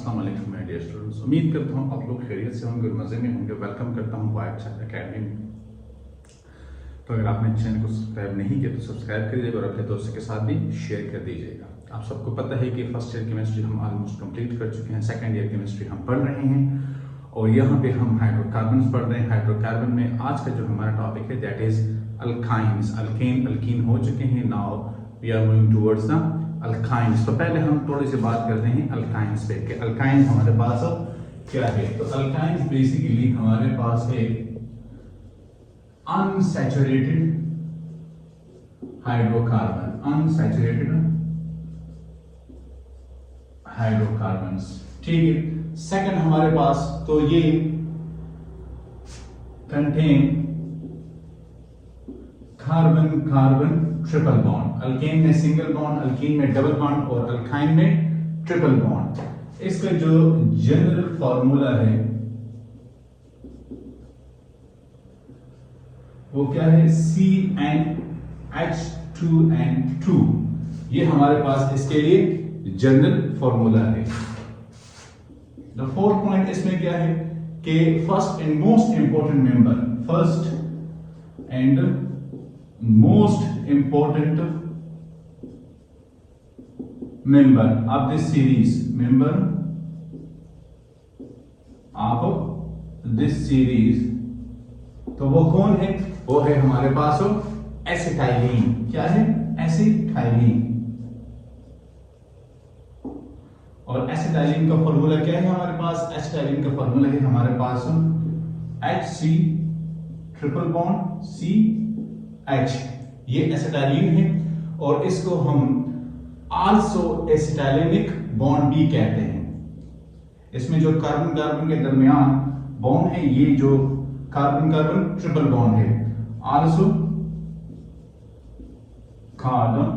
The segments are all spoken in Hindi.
अस्सलाम वालेकुम माय डियर स्टूडेंट्स। उम्मीद करता हूँ आप लोग खैरियत से होंगे और मज़े में होंगे। वेलकम करता हूँ वाइट अकेडमी में। तो अगर आपने चैनल को सब्सक्राइब नहीं किया तो सब्सक्राइब कर दीजिएगा और अपने दोस्तों के साथ भी शेयर कर दीजिएगा। आप सबको पता है कि फर्स्ट ईयर केमिस्ट्री हम ऑलमोस्ट कंप्लीट कर चुके हैं, सेकेंड ईयर केमिस्ट्री हम पढ़ रहे हैं और यहाँ पे हम हाइड्रोकार्बन पढ़ रहे हैं। हाइड्रोकार्बन में आज का जो हमारा टॉपिक है दैट इज अल्काइंस। अल्कीन हो चुके हैं, now we are moving towards the alkynes. तो पहले हम थोड़ी सी बात करते हैं अल्काइंस पे कि अल्काइंस हमारे पास क्या है। तो अल्काइंस बेसिकली हमारे पास है अनसैचुरेटेड हाइड्रोकार्बन, अनसैचुरेटेड हाइड्रोकार्बन्स। ठीक है। सेकंड हमारे पास तो ये contain carbon carbon triple bond. Alkane में सिंगल बॉन्ड, अल्कीन में डबल बॉन्ड और अल्काइन में ट्रिपल बॉन्ड। इसका जो जनरल फॉर्मूला है वो क्या है, CnH2n2। ये हमारे पास इसके लिए जनरल फॉर्मूला है। द फोर्थ पॉइंट इसमें क्या है कि first and most important member, first and most important member of this series, member of this series, तो वो कौन है? वो है हमारे पास एसिटाइलिन। क्या है? एसिटाइलिन। और एसिटाइलिन का फॉर्मूला क्या है हमारे पास? एसिटाइलिन का फॉर्मूला है हमारे पास HC ट्रिपल बॉन्ड CH। ये एसिटाइलिन है और इसको हम आल्सो एसिटाइलिनिक बॉन्ड भी कहते हैं। इसमें जो कार्बन कार्बन के दरमियान बॉन्ड है, ये जो कार्बन कार्बन ट्रिपल बॉन्ड है, आल्सो कार्बन,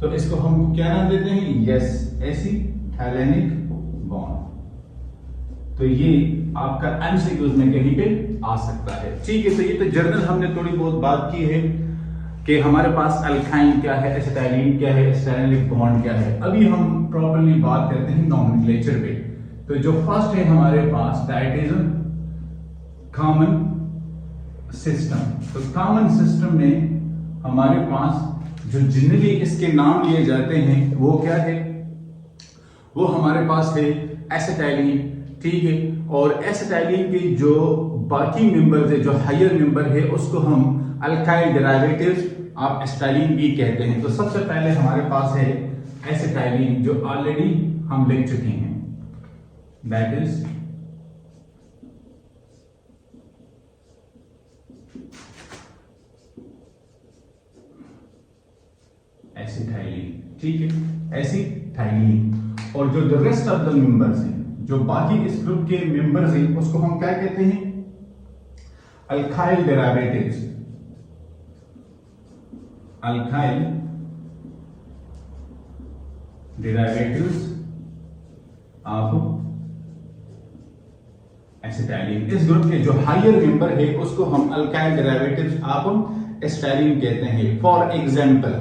तो इसको हम क्या नाम देते हैं? Yes, acetylenic bond. तो ये आपका एमसीक्यूज में कहीं पे आ सकता है। ठीक है। तो ये तो जर्नल हमने थोड़ी बहुत बात की है कि हमारे पास अल्काइन क्या है, एसिटाइलिन क्या है, एसिटाइलिनिक बॉन्ड क्या है। अभी हम प्रॉपर्ली बात करते हैं नॉमेनक्लेचर पे। तो जो फर्स्ट है हमारे पास दैट इज कॉमन सिस्टम। तो कॉमन सिस्टम में हमारे पास जो जनरली इसके नाम लिए जाते हैं वो क्या है? वो हमारे पास है एसिटाइलिन। ठीक है। और एसिटाइलिन के जो बाकी मेंबर्स है, जो हायर मेंबर है, उसको हम अल्काइल डेरिवेटिव्स आप एसिटाइलिन भी कहते हैं। तो सबसे पहले हमारे पास है एसिटाइलिन जो ऑलरेडी हम लिख चुके हैं, दैट इज एसिटाइलिन। ठीक है, एसिटाइलिन। और जो the rest of the members हैं, जो बाकी इस ग्रुप के मेंबर्स हैं, उसको हम क्या कहते हैं? Alkyl derivatives. Alkyl derivatives of acetylene. इस ग्रुप के जो हायर मेंबर है उसको हम अल्काइल डेरिवेटिव्स ऑफ एसिटाइलिन कहते हैं। फॉर एग्जांपल,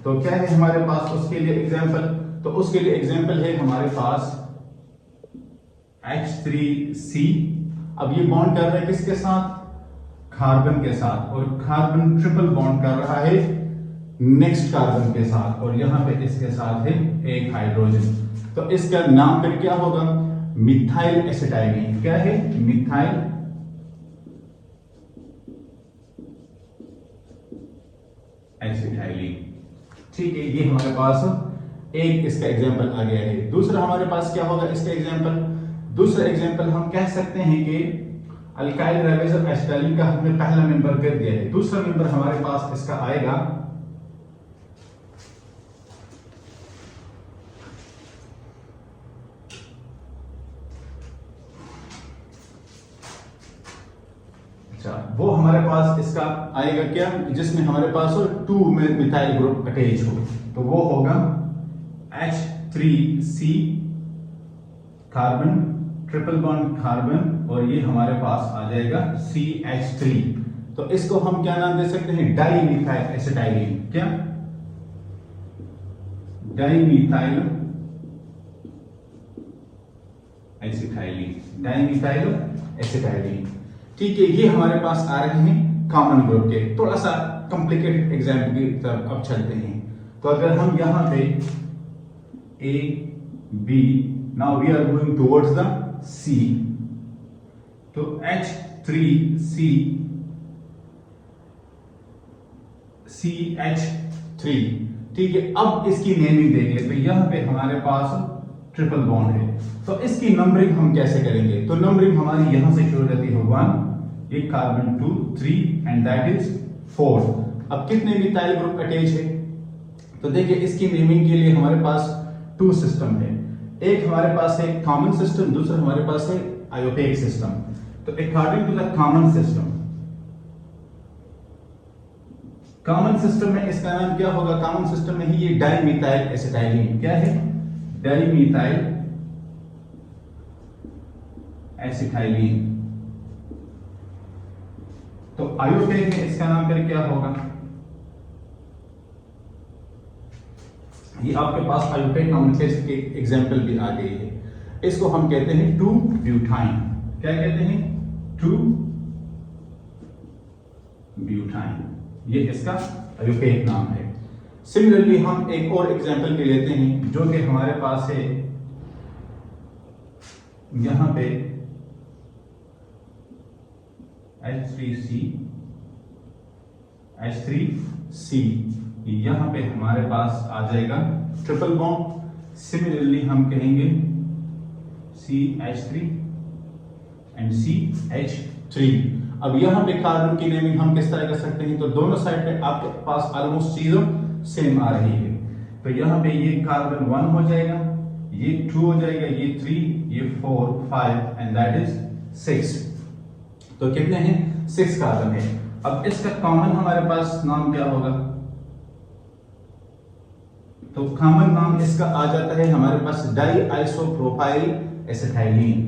तो क्या है हमारे पास उसके लिए एग्जांपल? तो उसके लिए एग्जांपल है हमारे पास H3C। अब ये बॉन्ड कर रहा है किसके साथ? कार्बन के साथ। और कार्बन ट्रिपल बॉन्ड कर रहा है नेक्स्ट कार्बन के साथ और यहां पे इसके साथ है एक हाइड्रोजन। तो इसका नाम फिर क्या होगा? Methyl acetylene. क्या है? Methyl acetylene. ठीक है। ये हमारे पास एक इसका एग्जांपल आ गया है। दूसरा हमारे पास क्या होगा इसका एग्जांपल? दूसरा एग्जांपल हम कह सकते हैं कि अल्काइल डेरिवेटिव एसिटाइलिन का हमने पहला मेंबर कर दिया है। दूसरा मेंबर हमारे पास इसका आएगा वो हमारे पास इसका आएगा क्या? जिसमें हमारे पास 2 में मिथाइल ग्रुप अटैच हो, तो वो होगा H3C carbon triple bond carbon और ये हमारे पास आ जाएगा CH3। तो इसको हम क्या नाम दे सकते हैं? Dimethyl acetylene. क्या? डाई मिथाइल एसिटाइलिन, डाइमिथाइलो एसिटाइलिन। ठीक है, ये हमारे पास आ रहे हैं कॉमन ग्रुप के। थोड़ा सा कॉम्प्लिकेटेड एग्जाम्पल की तरफ अब चलते हैं। तो अगर हम यहाँ पे A B, now we are going towards the C, तो H3C CH3। ठीक है, अब इसकी नेमिंग देख ले। तो यहाँ पे हमारे पास ट्रिपल बॉन्ड है, तो इसकी नंबरिंग हम कैसे करेंगे? तो नंबरिंग हमारी यहां से शुरू रहती है 1, एक कार्बन 2, 3 एंड दैट इज 4। अब कितने मिथाइल ग्रुप अटैच है? तो देखिए, इसकी नेमिंग के लिए हमारे पास 2 सिस्टम है। एक हमारे पास है कॉमन सिस्टम, दूसरा हमारे पास है आयोपेक सिस्टम। तो according to the common system, common system में इसका नाम क्या होगा? कॉमन सिस्टम में ही ये डाइमिथाइल एसिटाइलिन। क्या है? Dimethyl acetylene. तो आयोपेक में इसका नाम फिर क्या होगा? ये आपके पास आयोपेक नॉमेनक्लेचर के एग्जांपल भी आ गई है। इसको हम कहते हैं 2-ब्यूटाइन। क्या कहते हैं? 2-ब्यूटाइन, ये इसका आयोपेक नाम है। सिमिलरली हम एक और एग्जांपल भी लेते हैं, जो कि हमारे पास है यहां पे H3C, यहां पे हमारे पास आ जाएगा ट्रिपल बॉन्ड। सिमिलरली हम कहेंगे CH3 एंड CH3। अब यहां पे कार्बन की नेमिंग हम किस तरह कर सकते हैं? तो दोनों साइड पे आपके पास ऑलमोस्ट चीजें सेम आ रही है। तो यहां पे ये कार्बन 1 हो जाएगा, ये 2 हो जाएगा, ये 3, ये 4, 5 एंड दैट इज 6। तो कितने हैं? 6 कार्बन है। अब इसका कॉमन हमारे पास नाम क्या होगा? तो कॉमन नाम इसका आ जाता है हमारे पास diisopropyl acetylene.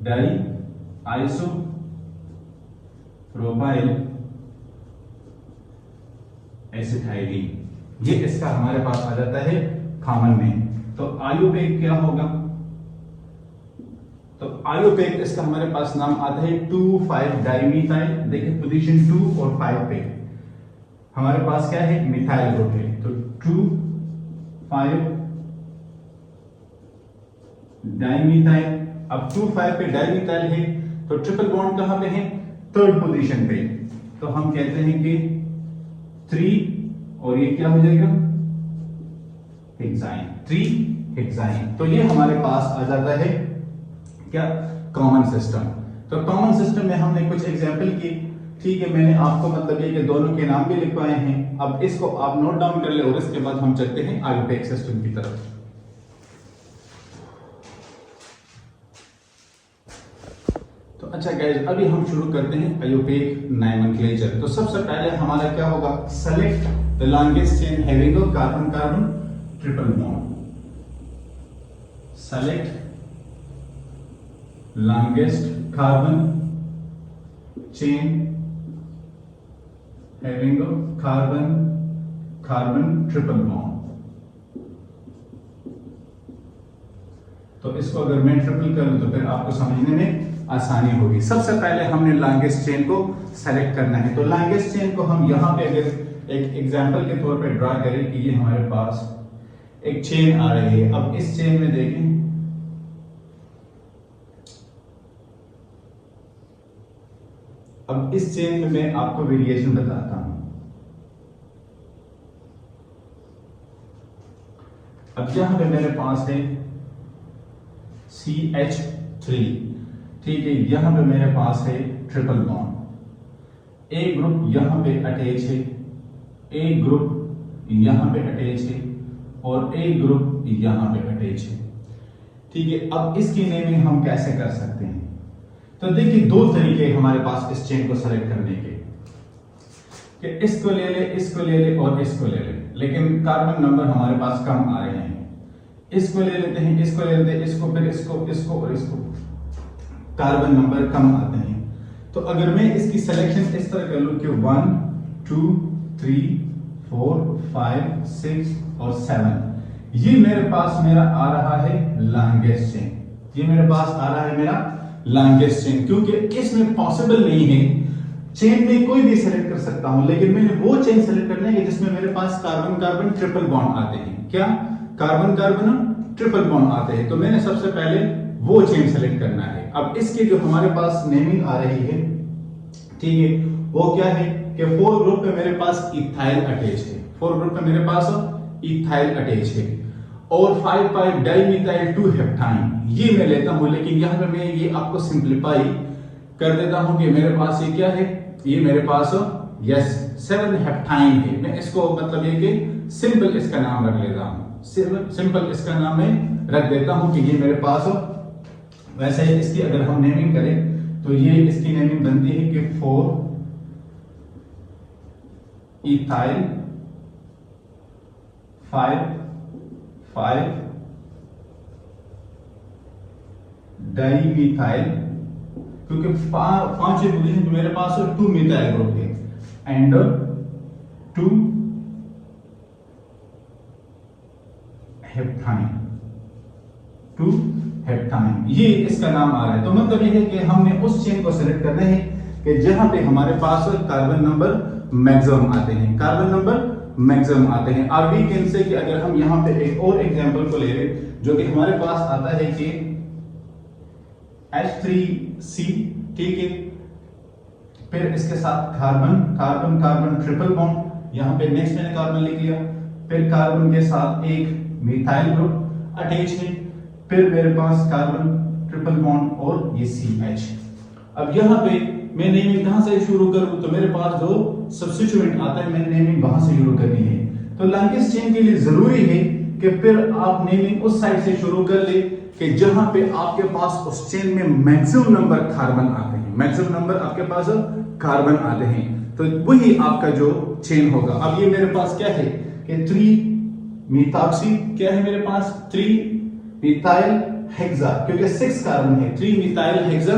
Diisopropyl acetylene, ये इसका हमारे पास आ जाता है कॉमन में। तो आयोपेक क्या होगा? तो आयोपेक इसका हमारे पास नाम आता है 2,5 डाइमिथाइल। देखिए पोजीशन 2 और 5 पे हमारे पास क्या है? मिथाइल ग्रुप है। तो 2,5 डाइमिथाइल। अब 2,5 पे डाइमिथाइल है, तो ट्रिपल बॉन्ड कहां पे है? 3rd पोजीशन पे। तो हम कहते हैं कि 3 और ये क्या हो जाएगा? Hexyne, 3 hexyne. तो ये हमारे पास आ जाता है क्या? Common system. तो कॉमन सिस्टम में हमने कुछ एग्जांपल की। ठीक है, मैंने आपको मतलब ये कि दोनों के नाम भी लिखवाए हैं। अब इसको आप नोट डाउन कर ले और इसके बाद हम चलते हैं आयोपेक सिस्टम की तरफ। तो अच्छा गाइस, अभी हम शुरू करते हैं आयोपेक नॉमेनक्लेचर। तो सबसे पहले हमारा क्या होगा? Select the longest chain having a carbon carbon triple bond. Select longest carbon chain having a carbon carbon triple bond। तो इसको अगर मैं ट्रिपल करूं तो फिर आपको समझने में आसानी होगी। सबसे पहले हमने लॉन्गेस्ट चेन को सेलेक्ट करना है। तो लॉन्गेस्ट चेन को हम यहां पे अगर एक एग्जांपल के तौर पे ड्रा करें कि ये हमारे पास एक चेन आ रही है। अब इस चेन में देखें, अब इस चेन में मैं आपको वेरिएशन बताता हूं। अब यहां पे मेरे पास है CH3। ठीक है, यहां पे मेरे पास है ट्रिपल बॉन्ड। एक ग्रुप यहां पे अटैच है, एक ग्रुप यहां पे अटैच है और एक ग्रुप यहां पे अटैच है। ठीक है, अब इसकी नेमिंग हम कैसे कर सकते हैं? तो देखिए, 2 तरीके हमारे पास इस चेन को सेलेक्ट करने के, कि इसको ले ले, इसको ले ले और इसको ले ले, लेकिन कार्बन नंबर हमारे पास कम आ रहे हैं। इसको ले लेते हैं, इसको ले लेते हैं, इसको, फिर इसको और इसको, कार्बन नंबर कम आते हैं। तो अगर मैं इसकी सिलेक्शन इस तरह कर लूं कि 1, 2, 3, 4, 5, 6 और 7, ये मेरे पास मेरा आ रहा है लॉन्गेस्ट चेन। ये मेरे पास आ रहा है मेरा लॉन्गेस्ट चेन, क्योंकि इसमें पॉसिबल नहीं है, चेन में कोई भी सेलेक्ट कर सकता हूं, लेकिन मैंने वो चेन सेलेक्ट करना है कि जिसमें मेरे पास कार्बन कार्बन ट्रिपल बॉन्ड आते हैं। क्या? कार्बन कार्बन ट्रिपल बॉन्ड आते हैं। तो मैंने सबसे पहले वो चेन सेलेक्ट करना है। अब इसकी जो हमारे पास नेमिंग आ रही है, ठीक है, वो क्या है कि 4 ग्रुप पे मेरे पास इथाइल अटैच है, 4 ग्रुप पे मेरे पास इथाइल अटैच है, और 5 डाइमिथाइल 2 हेप्टाइन ये मैं लेता हूं। लेकिन यहां पे मैं ये आपको सिंपलीफाई कर देता हूं कि मेरे पास ये क्या है, ये मेरे पास यस 7 हेप्टाइन है। मैं इसको मतलब ये कि सिंपल इसका नाम रख लेता हूं, सिंपल इसका नाम मैं रख देता हूं कि ये मेरे पास, वैसे इसकी अगर हम नेमिंग करें तो ये इसकी नेमिंग बनती है कि 4 इथाइल 5 डाइमिथाइल, क्योंकि पांचवी पोजीशन पे मेरे पास 2 मिथाइल ग्रुप है, एंड 2 हेप्टाइन, 2 हेप्टाइन, ये इसका नाम आ रहा है। तो मतलब ये है कि हमने उस चेन को सिलेक्ट करना है कि जहां पे हमारे पास कार्बन नंबर मैक्सिमम आते हैं, कार्बन नंबर मैक्सिमम आते हैं। अब वी कैन से कि अगर हम यहां पे एक और एग्जांपल को ले लें, जो कि हमारे पास आता है कि H3C, ठीक है, फिर इसके साथ carbon carbon carbon triple bond, यहां पे नेक्स्ट मैंने कार्बन लिख लिया, फिर कार्बन के साथ एक मिथाइल ग्रुप अटैच है, फिर मेरे पास कार्बन ट्रिपल बॉन्ड और ये CH। अब यहां पे मैं नेमिंग कहां से शुरू करूं, तो मेरे पास जो सब्स्टिट्यूएंट आता है मैंने नेमिंग वहां से शुरू करनी है। तो लॉन्गेस्ट चेन के लिए जरूरी है कि फिर आप नेमिंग उस साइड से शुरू कर ले कि जहां पे आपके पास उस चेन में मैक्सिमम नंबर कार्बन आते हैं, मैक्सिमम नंबर आपके पास कार्बन आते हैं, तो वही आपका जो चेन होगा। अब ये मेरे पास क्या है कि 3 मिथॉक्सी, क्या है मेरे पास 3 मिथाइल हेक्सा, क्योंकि 6 कार्बन है, 3 मिथाइल हेक्सा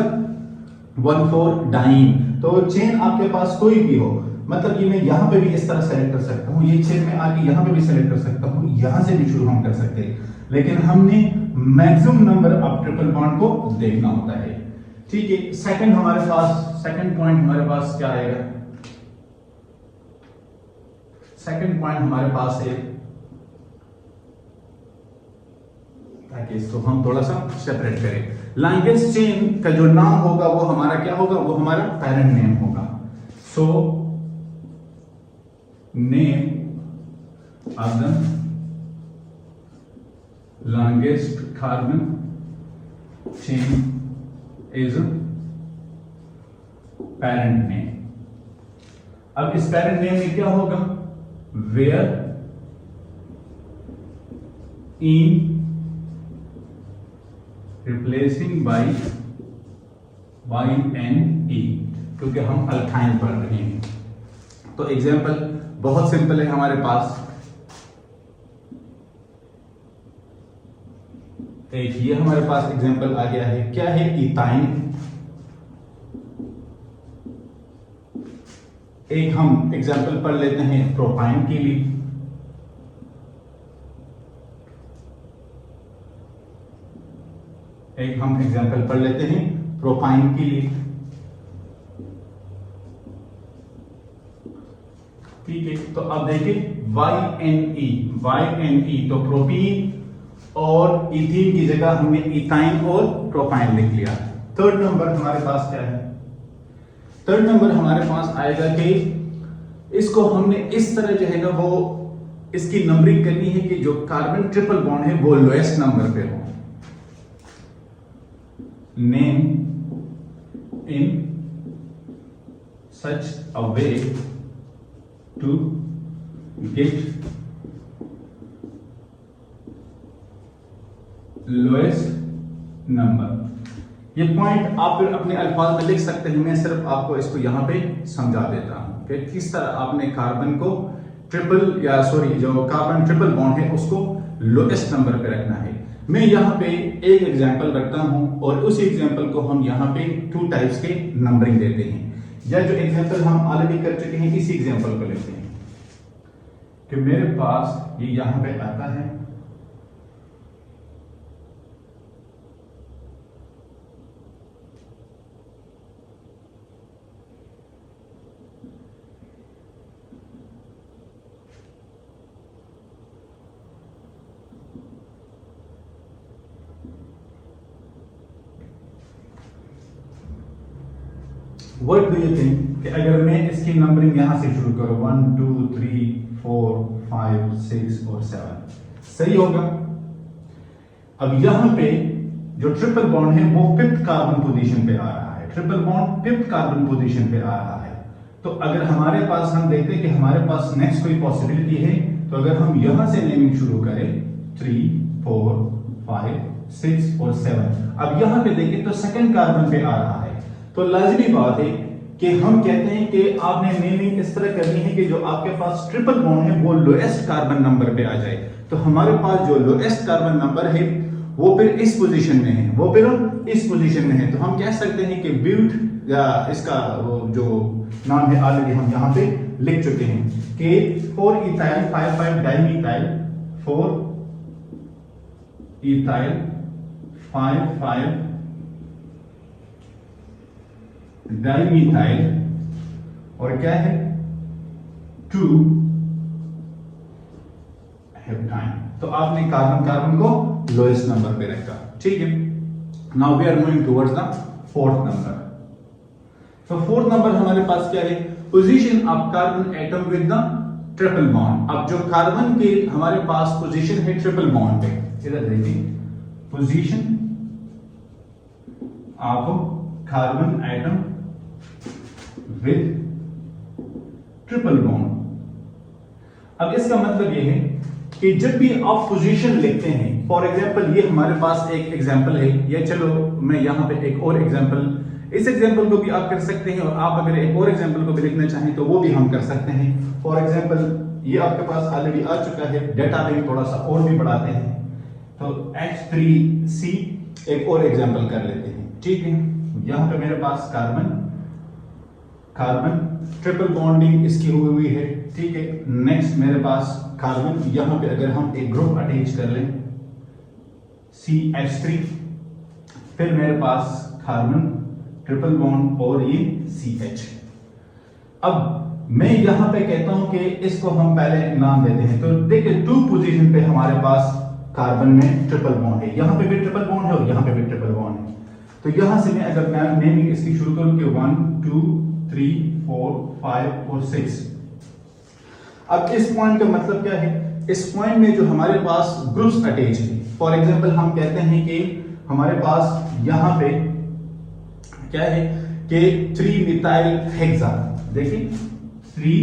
1,4 डाइन। तो चेन आपके पास कोई भी हो, मतलब ये मैं यहां पे भी इस तरह सेलेक्ट कर सकता हूं, ये चेन में आके यहां पे भी सेलेक्ट कर सकता हूं, यहां से भी शुरू हम कर सकते हैं, लेकिन हमने maximum number of triple bond को देखना होता है। ठीक है, सेकंड हमारे पास, सेकंड पॉइंट हमारे पास क्या आएगा, सेकंड पॉइंट हमारे पास है, ताकि इसको हम थोड़ा सा सेपरेट करें। लॉन्गेस्ट चेन का जो नाम होगा वो हमारा क्या होगा, वो हमारा पेरेंट नेम होगा। So name of the longest carbon chain is parent name. अब इस पेरेंट नेम में क्या होगा, where in replacing by YNE, क्योंकि हम अल्काइन पढ़ रहे हैं। तो एग्जाम्पल बहुत सिंपल है हमारे पास, एक ये हमारे पास एग्जाम्पल आ गया है, क्या है, इथाइन। एक हम एग्जाम्पल पढ़ लेते हैं प्रोपाइन के लिए, एक हम एग्जाम्पल पढ़ लेते हैं प्रोपाइन के लिए। ठीक है, तो अब देखिए YNE, तो प्रोपीन और इथीन की जगह हमने इथाइन और प्रोपाइन लिख लिया। थर्ड नंबर हमारे पास क्या है, थर्ड नंबर हमारे पास आएगा कि इसको हमने इस तरह जो है ना वो इसकी नंबरिंग करनी है कि जो कार्बन ट्रिपल बॉन्ड है वो लोएस्ट नंबर पे हो। Name in such a way to get lowest number. ये पॉइंट आप फिर अपने अल्फाज में लिख सकते हैं, मैं सिर्फ आपको इसको यहां पे समझा देता हूं कि किस तरह आपने कार्बन को ट्रिपल या सॉरी जो कार्बन ट्रिपल बॉन्ड है उसको लोएस्ट नंबर पे रखना है। मैं यहाँ पे एक एग्जांपल रखता हूं और उसी एग्जांपल को हम यहाँ पे 2 टाइप्स के नंबरिंग देते हैं, या जो एग्जांपल हम ऑलरेडी कर चुके हैं इसी एग्जांपल को लेते हैं कि मेरे पास ये यहाँ पे आता है व्हाट डू यू थिंक कि अगर मैं इसकी नंबरिंग यहां से शुरू करूं 1 2 3 4 5 6 और 7 सही होगा? अब यहां पे जो ट्रिपल बॉन्ड है वो 5th कार्बन पोजीशन पे आ रहा है, triple bond 5th carbon position पे आ रहा है। तो अगर हमारे पास हम देखते हैं कि हमारे पास नेक्स्ट कोई पॉसिबिलिटी है, तो अगर हम यहां से नेमिंग शुरू करें 3 4 5 6 और 7, अब यहां पे देखें तो सेकंड कार्बन पे आ रहा है, तो लाजमी बात है कि हम कहते हैं कि आपने नेमिंग इस तरह करनी है कि जो आपके पास ट्रिपल बॉन्ड है वो लोएस्ट कार्बन नंबर पे आ जाए। तो हमारे पास जो लोएस्ट कार्बन नंबर है वो फिर इस पोजीशन में है, वो फिर इस पोजीशन में है। तो हम कह सकते हैं कि ब्यूट या इसका वो जो नाम है ऑलरेडी हम यहां पे लिख चुके हैं कि 4 इथाइल 5 5 डाइमिथाइल 4 इथाइल 5 5 डाइमिथाइल और क्या है 2 हेप्टाइन। तो आपने कार्बन कार्बन को लोएस्ट नंबर पे रखा, ठीक है। Now we are moving towards the fourth number. तो फोर्थ नंबर हमारे पास क्या है? Position of carbon atom with the triple bond. अब जो कार्बन के हमारे पास पोजीशन है ट्रिपल बॉन्ड पे, इधर देखिए position of carbon atom with triple bond. अब इसका मतलब यह है कि जब भी आप पोजीशन लिखते हैं, फॉर एग्जांपल ये हमारे पास एक एग्जांपल है, या चलो मैं यहां पे एक और एग्जांपल, इस एग्जांपल को भी आप कर सकते हैं, और आप अगर एक और एग्जांपल को भी लिखना चाहें तो वो भी हम कर सकते हैं। फॉर एग्जांपल ये आपके पास ऑलरेडी आ चुका है, डेटा में थोड़ा सा और भी बढ़ाते हैं, तो H3C एक और एग्जांपल कर लेते हैं, ठीक है। यहां पे मेरे पास कार्बन कार्बन ट्रिपल बॉन्डिंग इसकी हुई है, ठीक है। नेक्स्ट मेरे पास कार्बन, यहां पे अगर हम एक ग्रुप अटैच कर लें CH3, फिर मेरे पास कार्बन ट्रिपल बॉन्ड और ये CH। अब मैं यहां पे कहता हूं कि इसको हम पहले नाम देते हैं। तो देखिए 2 पोजीशन पे हमारे पास कार्बन में ट्रिपल बॉन्ड है, यहां पे भी ट्रिपल बॉन्ड है और यहां पे भी ट्रिपल बॉन्ड है। तो यहां से मैं अगर नेमिंग इसकी शुरू करूं कि 1 2 3 4 5 और 6। अब इस पॉइंट का मतलब क्या है? इस पॉइंट में जो हमारे पास ग्रुप्स अटैच है, फॉर एग्जांपल हम कहते हैं कि हमारे पास यहां पे क्या है कि 3 मिथाइल हेक्सा, देखिए 3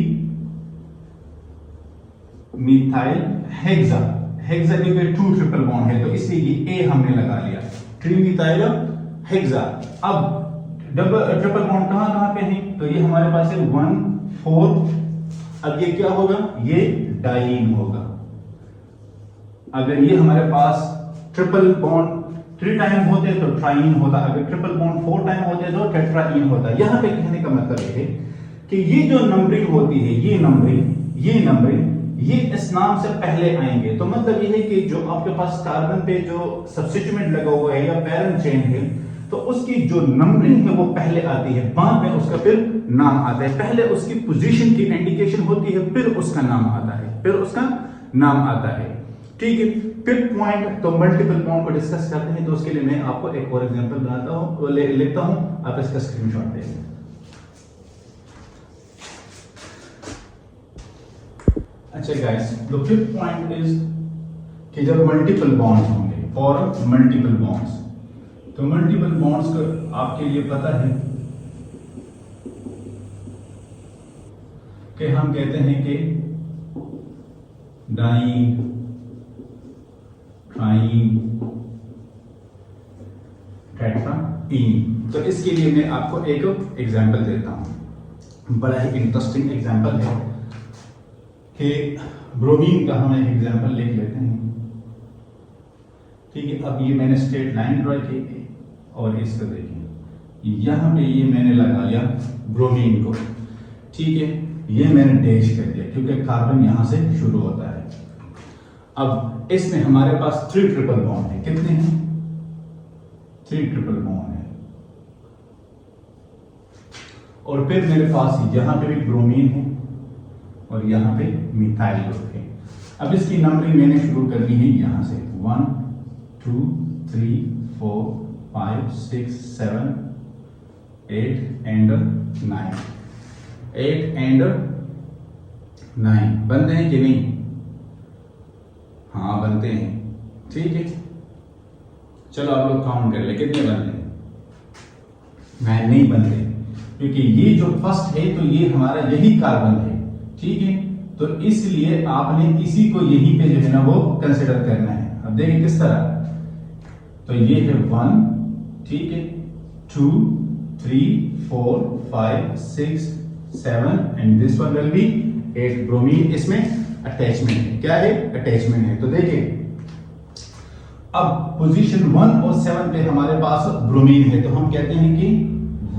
मिथाइल हेक्सा, हेक्सा के 2 ट्रिपल बॉन्ड है, तो इसलिए ये A हमने लगा लिया, 3 मिथाइल हेक्सा। अब डबल ट्रिपल बॉन्ड कहां पे है? तो ये हमारे पास है 1 4। अब ये क्या होगा? ये डाइन होगा। अगर ये हमारे पास ट्रिपल बॉन्ड 3 टाइम होते तो ट्राइन होता, अगर ट्रिपल बॉन्ड 4 टाइम होते तो टेट्राइन होता। यहां पे कहने का मतलब ये है कि ये जो नंबरिंग होती है, ये नंबरिंग ये इस नाम से पहले आएंगे। तो मतलब ये है कि जो आपके पास कार्बन पे जो सब्स्टिट्यूएंट लगा हुआ है या पैरेंट चेन है, तो उसकी जो नंबरिंग है वो पहले आती है, बाद में उसका फिर नाम आता है। पहले उसकी पोजीशन की इंडिकेशन होती है, फिर उसका नाम आता है, ठीक है। फिर पॉइंट, तो मल्टीपल बॉन्ड को डिस्कस करते हैं, तो उसके लिए मैं आपको एक और एग्जांपल बनाता हूं, लिखता हूं, आप इसका स्क्रीनशॉट ले लें। अच्छा guys, the fifth point is कि जब मल्टीपल बॉन्ड्स होंगे और मल्टीपल बॉन्ड्स, तो मल्टीपल बॉन्ड्स का आपके लिए पता है कि हम कहते हैं कि डाइन, ट्राइन, टेट्राइन। तो इसके लिए मैं आपको एक एग्जांपल देता हूं, बड़ा ही इंटरेस्टिंग एग्जांपल है कि ब्रोमीन का हम एक एग्जांपल लिख लेते हैं, ठीक है। अब ये मैंने स्ट्रेट लाइन ड्रॉ की और इसको देखिए, यहां पे ये मैंने लगा लिया ब्रोमीन को, ठीक है। ये मैंने डैश कर दिया क्योंकि कार्बन यहां से शुरू होता है। अब इसमें हमारे पास 3 ट्रिपल बॉन्ड है, कितने हैं? 3 ट्रिपल बॉन्ड है, और फिर मेरे पास यहां पे भी ब्रोमीन है और यहां पे मिथाइल ग्रुप है। अब इसकी नंबरिंग मैंने शुरू करनी है यहां से 1 2 3 4 5 6 7 8 and 9, 8 and 9 बनते हैं कि नहीं? हाँ बनते हैं, ठीक है। चलो आप लोग काउंट कर ले कितने बनते हैं। 9 नहीं बनते, क्योंकि ये जो फर्स्ट है तो ये हमारा यही कार्बन है, ठीक है। तो इसलिए आपने इसी को यहीं पे जो है ना वो कंसिडर करना है। अब देखिए किस तरह, तो ये है 1, ठीक है, 2, 3, 4, 5, 6, 7 and this one will be 8। Bromine इसमें अटैचमेंट है। क्या है? अटैचमेंट है। तो देखिए अब पोजीशन 1 और 7 पे हमारे पास ब्रोमीन है, तो हम कहते हैं कि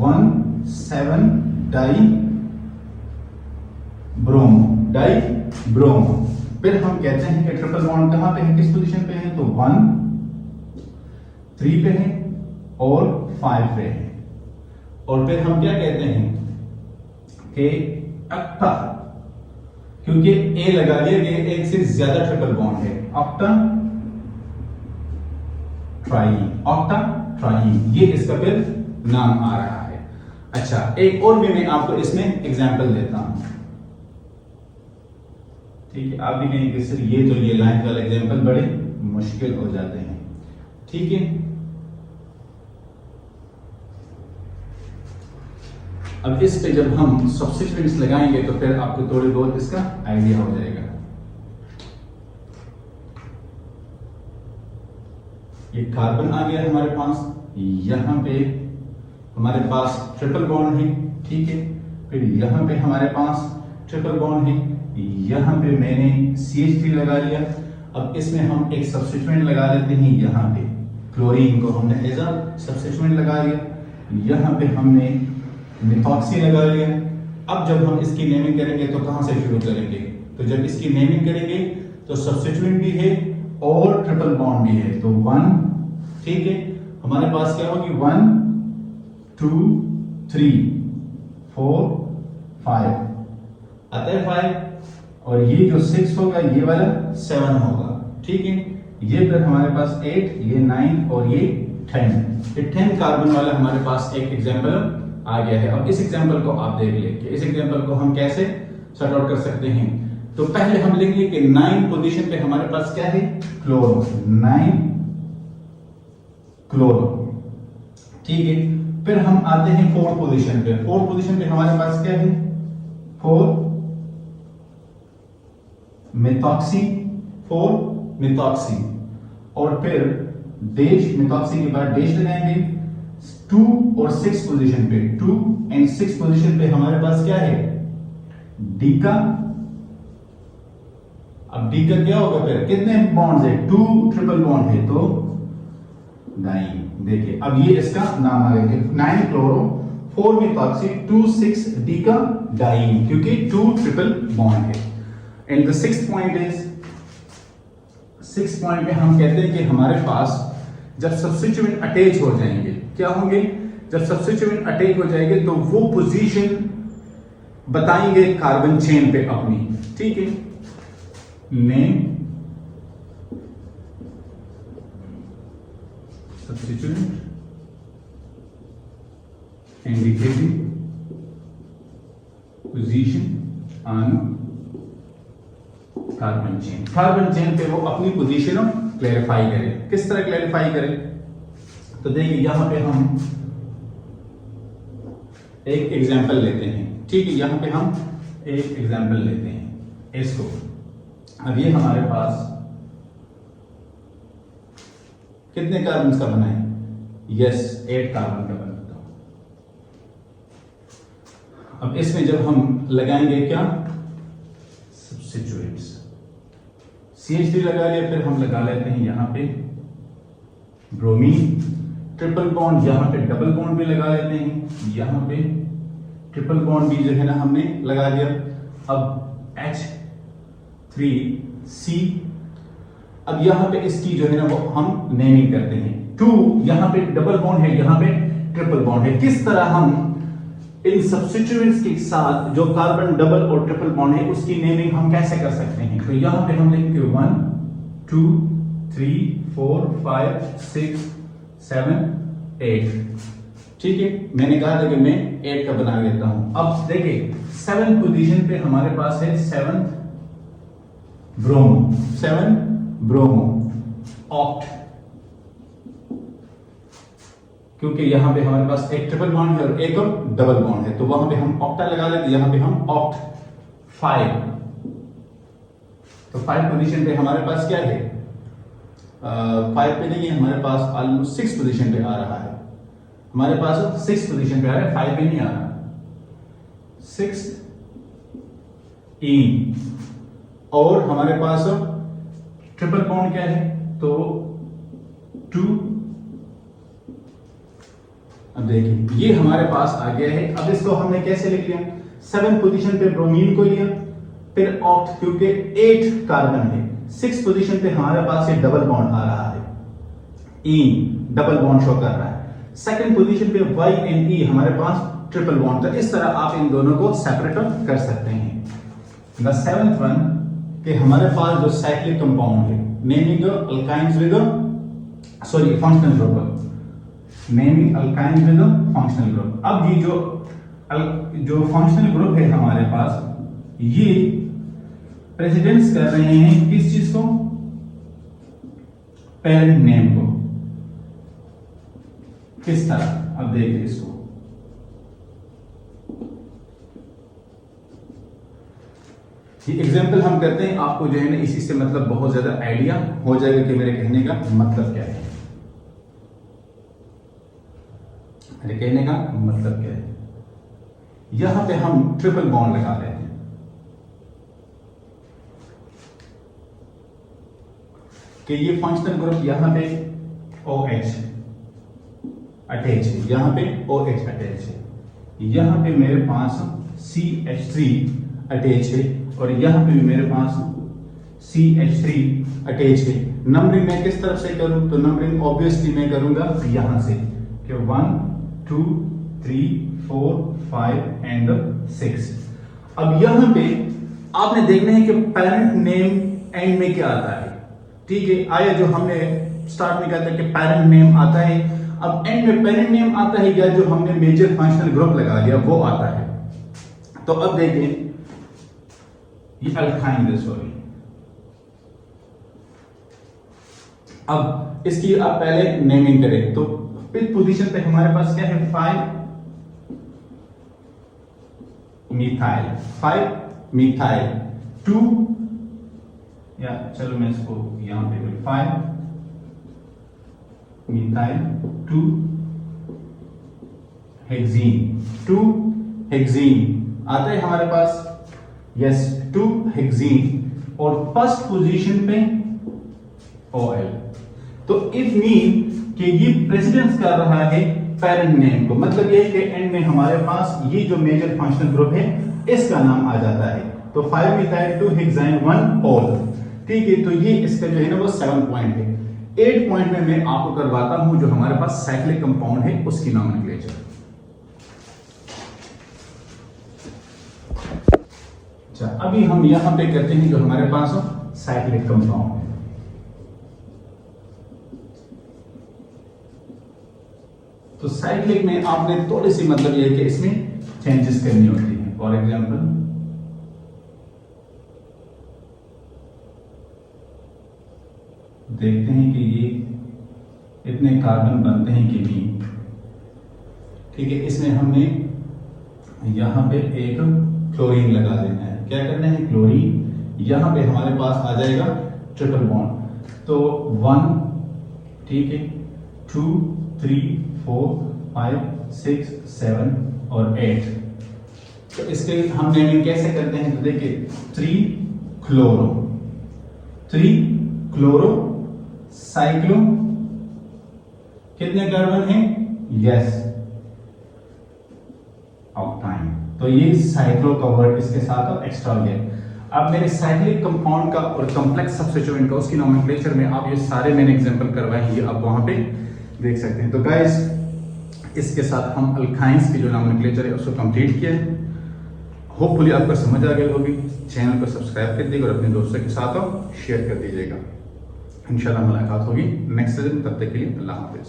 1,7 डाई ब्रोमो। फिर हम कहते हैं कि ट्रिपल बॉन्ड कहां पे है, किस पोजीशन पे है? तो 1, 3 पे है और 5 पे है। और फिर हम क्या कहते हैं कि अक्टा, क्योंकि ए लगा दिया कि एक से ज्यादा ट्रिपल बॉन्ड है, ऑक्टा ट्राई, ये इसका फिर नाम आ रहा है। अच्छा, एक और भी मैं आपको इसमें एग्जांपल देता हूं, ठीक है। आप भी कहेंगे कि सर ये तो ये लाइन वाला एग्जांपल बड़े मुश्किल हो जाते हैं, ठीक है। अब इस पे जब हम सब्स्टिट्यूएंट्स लगाएंगे तो फिर आपको थोड़ी बहुत इसका आइडिया हो जाएगा। ये कार्बन आ गया हमारे पास, यहां पे हमारे पास ट्रिपल बॉन्ड है, ठीक है। फिर यहां पे हमारे पास ट्रिपल बॉन्ड है, यहां पे मैंने CH3 लगा लिया। अब इसमें हम एक सब्स्टिट्यूएंट लगा देते हैं, यहां पे क्लोरीन को हमने एज अ सब्स्टिट्यूएंट लगा लिया, यहां पे हमने मिथॉक्सी लगा लिया। अब जब हम इसकी नेमिंग करेंगे तो कहां से शुरू करेंगे? तो जब इसकी नेमिंग करेंगे तो सब्स्टिट्यूएंट भी है और ट्रिपल बॉन्ड भी है, तो 1, ठीक है। हमारे पास क्या होगी? 1, 2, 3, 4, 5 आता है 5, और ये जो 6 होगा ये वाला 7 होगा, ठीक है। ये फिर हमारे पास 8, ये 9 और ये 10। ये 10 कार्बन वाला हमारे पास एक एग्जांपल आ गया है। अब इस एग्जांपल को आप देख लें कि इस एग्जांपल को हम कैसे सॉर्ट आउट कर सकते हैं। तो पहले हम लिखेंगे कि 9 पोजीशन पे हमारे पास क्या है? क्लोरो, 9 क्लोरो, ठीक है। फिर हम आते हैं 4th पोजीशन पे। 4th पोजीशन पे हमारे पास क्या है? 4 मिथॉक्सी, 4 मिथॉक्सी, और फिर डैश, मिथॉक्सी के बाद डैश लगाएंगे। 2 और 6 पोजीशन पे, 2 एंड 6 पोजीशन पे हमारे पास क्या है? डीका। अब डीका क्या होगा? फिर कितने बॉन्ड्स है? 2 ट्रिपल बॉन्ड है, तो डाइन। देखिए अब ये इसका नाम आ गया, 9 क्लोरो, 4 मिथॉक्सी, 2 6 डीका डाइन, क्योंकि 2 ट्रिपल बॉन्ड है। And the 6th point is, 6th point में हम कहते हैं कि हमारे पास जब सब्स्टिट्यूएंट अटैच हो जाएंगे, क्या होंगे? जब सब्स्टिट्यूएंट अटैच हो जाएंगे तो वो पोजीशन बताएंगे कार्बन चेन पे अपनी, ठीक है। Name substituent indicating position on carbon chain. Carbon chain पे वो अपनी पोजीशन क्लैरिफाई करें। किस तरह क्लैरिफाई करें? तो देखिए यहां पे हम एक एग्जांपल लेते हैं, ठीक है। यहां पे हम एक एग्जांपल लेते हैं इसको। अब ये हमारे पास कितने कार्बन का बना है? यस, 8 कार्बन का बना था। अब इसमें जब हम लगाएंगे क्या? सब्स्टिट्यूएंट्स, CH3 लगा लिया, फिर हम लगा लेते हैं यहां पे ब्रोमीन, ट्रिपल बॉन्ड, यहां पे डबल बॉन्ड भी लगा लेते हैं, यहां पे ट्रिपल बॉन्ड भी जो है ना हमने लगा दिया। अब H3C, अब यहां पे इसकी जो है ना वो हम नेमिंग करते हैं। 2 यहां पे डबल बॉन्ड है, यहां पे ट्रिपल बॉन्ड है। किस तरह हम इन सब्स्टिट्यूएंट्स के साथ जो कार्बन डबल और ट्रिपल बॉन्ड है उसकी नेमिंग हम कैसे कर सकते हैं? तो यहां पे हम लिखेंगे 1 2 3 4 5 6 7 8, ठीक है, मैंने कहा था कि मैं 8 का बना लेता हूं। अब देखिए 7 पोजीशन पे हमारे पास है 7 ब्रोमो ऑक्ट, क्योंकि यहां पे हमारे पास एक ट्रिपल बॉन्ड है और एक डबल बॉन्ड है, तो वहां पे हम ऑक्टा लगा लेते, यहां पे हम ऑक्ट 5। तो 5 पोजीशन पे हमारे पास क्या है, 5 पे नहीं है, हमारे पास ऑलमोस्ट 6 पोजीशन पे आ रहा है, हमारे पास 6 पोजीशन पे आ रहा है, 5 पे नहीं आ रहा। 6 ई और हमारे पास ट्रिपल बॉन्ड क्या है, तो 2। अब देखिए ये हमारे पास आ गया है। अब इसको हमने कैसे लिख लिया, 7 पोजीशन पे ब्रोमीन को लिया, फिर ऑक्ट क्योंकि 8 कार्बन है, 6 पोजीशन पे हमारे पास ये डबल बॉन्ड आ रहा है, ई डबल बॉन्ड शो कर रहा है। सेकंड पोजीशन पे वाई एंड ई हमारे पास ट्रिपल बॉन्ड था। इस तरह आप इन दोनों को सेपरेट कर सकते हैं। द सेवंथ वन कि हमारे पास जो साइक्लिक कंपाउंड है, naming alkynes with functional group, naming alkynes with functional group. अब ये जो फंक्शनल ग्रुप है हमारे पास, ये प्रेसिडेंस कर रहे हैं किस चीज को, पेरेंट नेम को। किस तरह, अब देखिए इसको, ये एग्जाम्पल हम करते हैं, आपको जो है ना इसी से मतलब बहुत ज्यादा आइडिया हो जाएगा कि मेरे कहने का मतलब क्या है, मेरे कहने का मतलब क्या है। यहां पे हम ट्रिपल बॉन्ड लगा लेते हैं, कि ये फंक्शनल ग्रुप यहां पे OH अटैच है, यहां पे OH अटैच है, यहां पे मेरे पास CH3 अटैच है और यहां पे भी मेरे पास CH3 अटैच है। नंबरिंग मैं किस तरफ से करूं, तो नंबरिंग ऑब्वियसली मैं करूंगा यहां से कि 1 2 3 4 5 एंड 6। अब यहां पे आपने देखना है कि पेरेंट नेम एंड में क्या आता है, ठीक है। आया जो हमने स्टार्ट में कहा था कि पेरेंट नेम आता है, अब एंड में पेरेंट नेम आता है या जो हमने मेजर फंक्शनल ग्रुप लगा लिया वो आता है। तो अब देखें ये अल्काइन है, सॉरी। अब इसकी आप पहले नेमिंग करें, तो फिफ्थ पोजीशन पे हमारे पास क्या है, 5 मिथाइल 2, या चलो मैं इसको यहां पे 5 मिथाइल 2 हेक्सीन, 2 हेक्सीन आता है हमारे पास, यस 2 हेक्सीन, और फर्स्ट पोजीशन पे OL। तो इट मीन कि ये प्रेसिडेंस कर रहा है पेरेंट नेम को, मतलब ये कि एंड में हमारे पास ये जो मेजर फंक्शनल ग्रुप है इसका नाम आ जाता है। तो 5 मिथाइल 2 हेक्साइन 1 ऑल, ठीक है। तो ये इसका जो है ना वो 7 पॉइंट है। 8 पॉइंट में मैं आपको करवाता हूं जो हमारे पास साइक्लिक कंपाउंड है उसकी नॉमेनक्लेचर। अच्छा, अभी हम यहां पे करते हैं जो हमारे पास साइक्लिक कंपाउंड है। तो साइक्लिक में आपने थोड़ी सी मतलब ये है कि इसमें चेंजेस करनी होती है। फॉर एग्जांपल देखते हैं कि ये इतने कार्बन बनते हैं कि नहीं, ठीक है। इसमें हमने यहां पे एक क्लोरीन लगा देना है। क्या करना है, क्लोरीन, यहां पे हमारे पास आ जाएगा ट्रिपल बॉन्ड, तो 1, ठीक है, 2 3 4 5 6 7 और 8। तो इसके हम नेमिंग कैसे करते हैं, तो देखिए 3 क्लोरो साइक्लो, कितने कार्बन हैं, यस ऑक्टाइन। तो ये साइक्लो का वर्ड इसके साथ एक्स्ट्रा हो गया। अब मेरे साइक्लिक कंपाउंड का और कॉम्प्लेक्स सब्स्टिट्यूएंट का उसकी नॉमेनक्लेचर में आप ये सारे मैंने एग्जांपल करवाए, ये आप वहां पे देख सकते हैं। तो गाइस इसके साथ हम अल्काइंस की जो नॉमेनक्लेचर है उसको कंप्लीट किया है। होपफुली आपको समझ आ गई होगी। चैनल को सब्सक्राइब कर दीजिएगा और अपने दोस्तों के साथ शेयर कर दीजिएगा। इंशाल्लाह मुलाकात होगी नेक्स्ट दिन, तब तक के लिए अल्लाह हाफिज।